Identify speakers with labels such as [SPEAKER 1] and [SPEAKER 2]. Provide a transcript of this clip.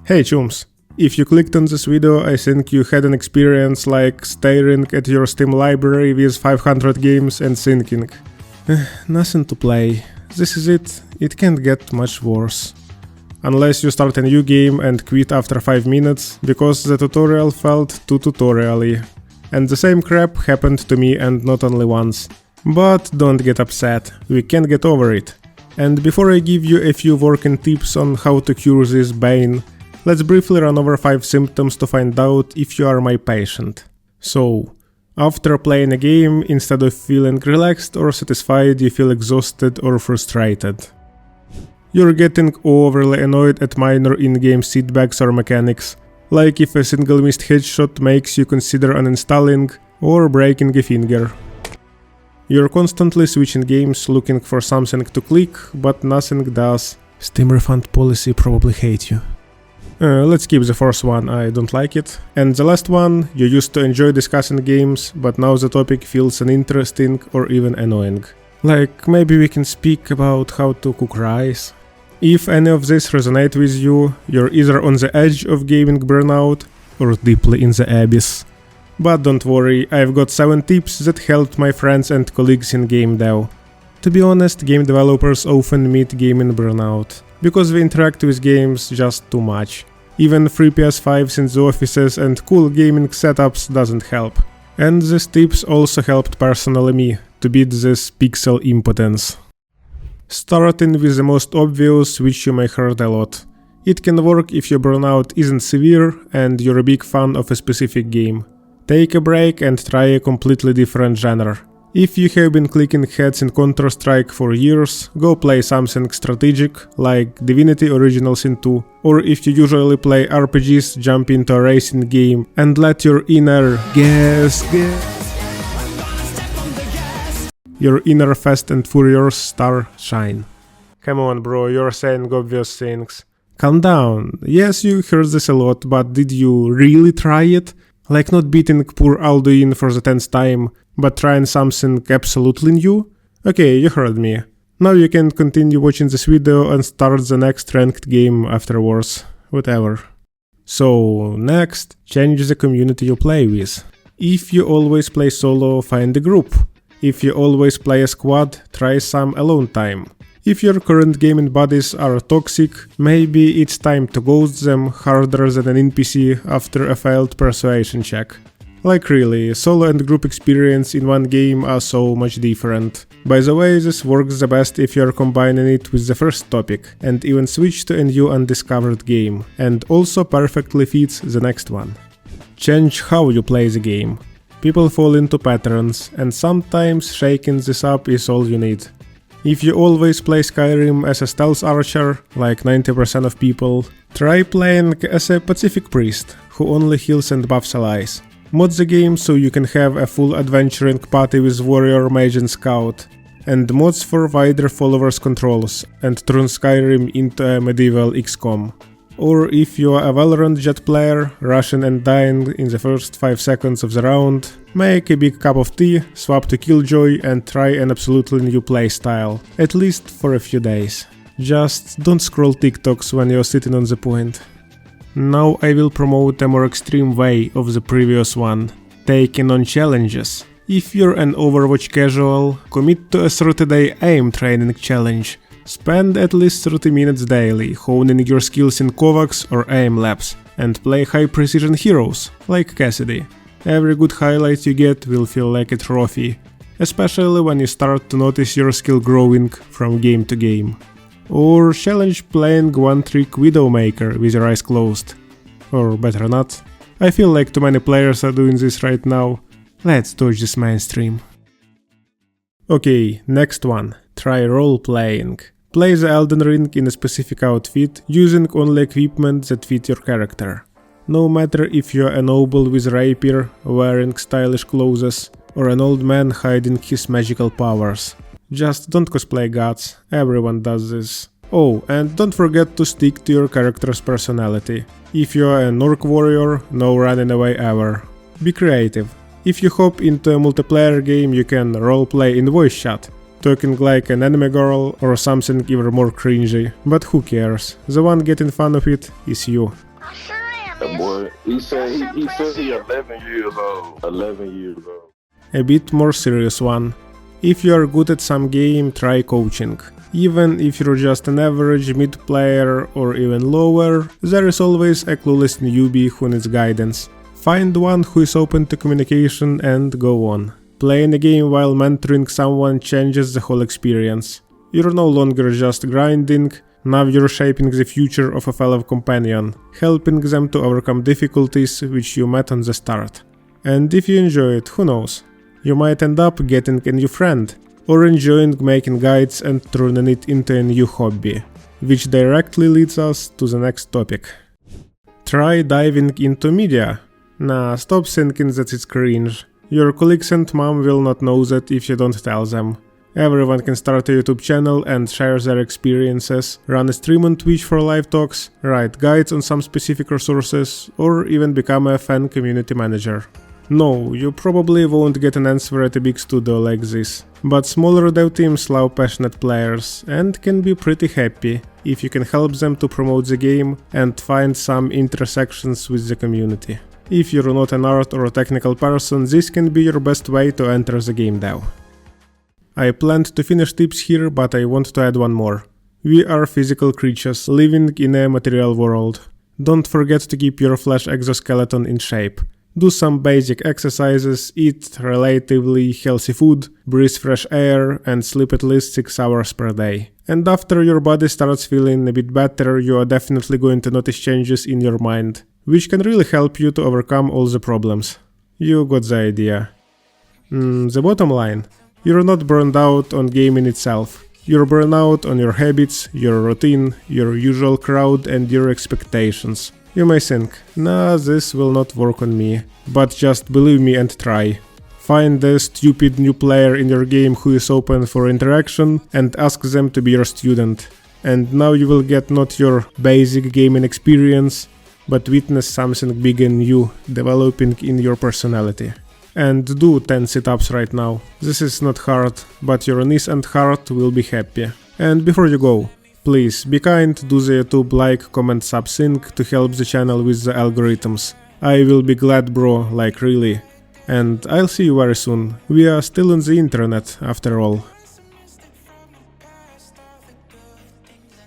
[SPEAKER 1] Hey chums! If you clicked on this video, I think you had an experience like staring at your Steam library with 500 games and thinking, nothing to play, this is it, it can't get much worse. Unless you start a new game and quit after 5 minutes, because the tutorial felt too tutorial-y. And the same crap happened to me, and not only once. But don't get upset, we can get over it. And before I give you a few working tips on how to cure this bane, let's briefly run over 5 symptoms to find out if you are my patient. So, after playing a game, instead of feeling relaxed or satisfied, you feel exhausted or frustrated. You're getting overly annoyed at minor in-game setbacks or mechanics, like if a single missed headshot makes you consider uninstalling or breaking a finger. You're constantly switching games looking for something to click, but nothing does. Steam refund policy probably hate you. Let's skip the first one, I don't like it. And the last one, you used to enjoy discussing games, but now the topic feels uninteresting or even annoying. Like, maybe we can speak about how to cook rice. If any of this resonate with you, you're either on the edge of gaming burnout or deeply in the abyss. But don't worry, I've got 7 tips that helped my friends and colleagues in game dev. To be honest, game developers often meet gaming burnout, because we interact with games just too much. Even free PS5s in the offices and cool gaming setups doesn't help. And these tips also helped personally me to beat this pixel impotence. Starting with the most obvious, which you may heard a lot. It can work if your burnout isn't severe and you're a big fan of a specific game. Take a break and try a completely different genre. If you have been clicking heads in Counter-Strike for years, go play something strategic, like Divinity Original Sin 2. Or if you usually play RPGs, jump into a racing game and let your inner your inner Fast and Furious star shine. Come on bro, you're saying obvious things. Calm down. Yes, you heard this a lot, but did you really try it? Like not beating poor Alduin for the 10th time, but trying something absolutely new? Okay, you heard me. Now you can continue watching this video and start the next ranked game afterwards. Whatever. So, next, change the community you play with. If you always play solo, find a group. If you always play a squad, try some alone time. If your current gaming buddies are toxic, maybe it's time to ghost them harder than an NPC after a failed persuasion check. Like really, solo and group experience in one game are so much different. By the way, this works the best if you're combining it with the first topic, and even switch to a new undiscovered game, and also perfectly fits the next one. Change how you play the game. People fall into patterns, and sometimes shaking this up is all you need. If you always play Skyrim as a stealth archer, like 90% of people, try playing as a Pacific priest, who only heals and buffs allies. Mod the game so you can have a full adventuring party with warrior, mage and scout, and mods for wider followers controls, and turn Skyrim into a medieval XCOM. Or if you are a Valorant jet player, rushing and dying in the first 5 seconds of the round, make a big cup of tea, swap to Killjoy and try an absolutely new playstyle, at least for a few days. Just don't scroll TikToks when you're sitting on the point. Now I will promote a more extreme way of the previous one, taking on challenges. If you're an Overwatch casual, commit to a 30-day aim training challenge. Spend at least 30 minutes daily honing your skills in Kovacs or aim labs, and play high-precision heroes, like Cassidy. Every good highlight you get will feel like a trophy, especially when you start to notice your skill growing from game to game. Or challenge playing one-trick Widowmaker with your eyes closed. Or better not. I feel like too many players are doing this right now. Let's dodge this mainstream. Okay, next one. Try role-playing. Play the Elden Ring in a specific outfit, using only equipment that fit your character. No matter if you're a noble with rapier, wearing stylish clothes, or an old man hiding his magical powers. Just don't cosplay gods, everyone does this. Oh, and don't forget to stick to your character's personality. If you're an orc warrior, no running away ever. Be creative. If you hop into a multiplayer game, you can roleplay in voice chat, talking like an anime girl or something even more cringy, but who cares, the one getting fun of it is you.
[SPEAKER 2] That boy, he said he 11 years old. 11 years old.
[SPEAKER 1] A bit more serious one. If you are good at some game, try coaching. Even if you're just an average mid player or even lower, there is always a clueless newbie who needs guidance. Find one who is open to communication and go on. Playing a game while mentoring someone changes the whole experience. You're no longer just grinding, now you're shaping the future of a fellow companion, helping them to overcome difficulties which you met on the start. And if you enjoy it, who knows? You might end up getting a new friend, or enjoying making guides and turning it into a new hobby, which directly leads us to the next topic. Try diving into media. Nah, stop thinking that it's cringe. Your colleagues and mom will not know that if you don't tell them. Everyone can start a YouTube channel and share their experiences, run a stream on Twitch for live talks, write guides on some specific resources, or even become a fan community manager. No, you probably won't get an answer at a big studio like this, but smaller dev teams love passionate players and can be pretty happy if you can help them to promote the game and find some intersections with the community. If you're not an art or a technical person, this can be your best way to enter the game dev. I planned to finish tips here, but I want to add one more. We are physical creatures living in a material world. Don't forget to keep your flesh exoskeleton in shape. Do some basic exercises, eat relatively healthy food, breathe fresh air, and sleep at least 6 hours per day. And after your body starts feeling a bit better, you are definitely going to notice changes in your mind, which can really help you to overcome all the problems. You got the idea. The bottom line. You're not burned out on gaming itself. You're burned out on your habits, your routine, your usual crowd and your expectations. You may think, nah, this will not work on me, but just believe me and try. Find a stupid new player in your game who is open for interaction and ask them to be your student. And now you will get not your basic gaming experience, but witness something big and new developing in your personality. And do 10 sit-ups right now. This is not hard, but your knees and heart will be happy. And before you go, please be kind, do the YouTube like, comment, sub, sync to help the channel with the algorithms. I will be glad, bro, like really. And I'll see you very soon. We are still on the internet after all.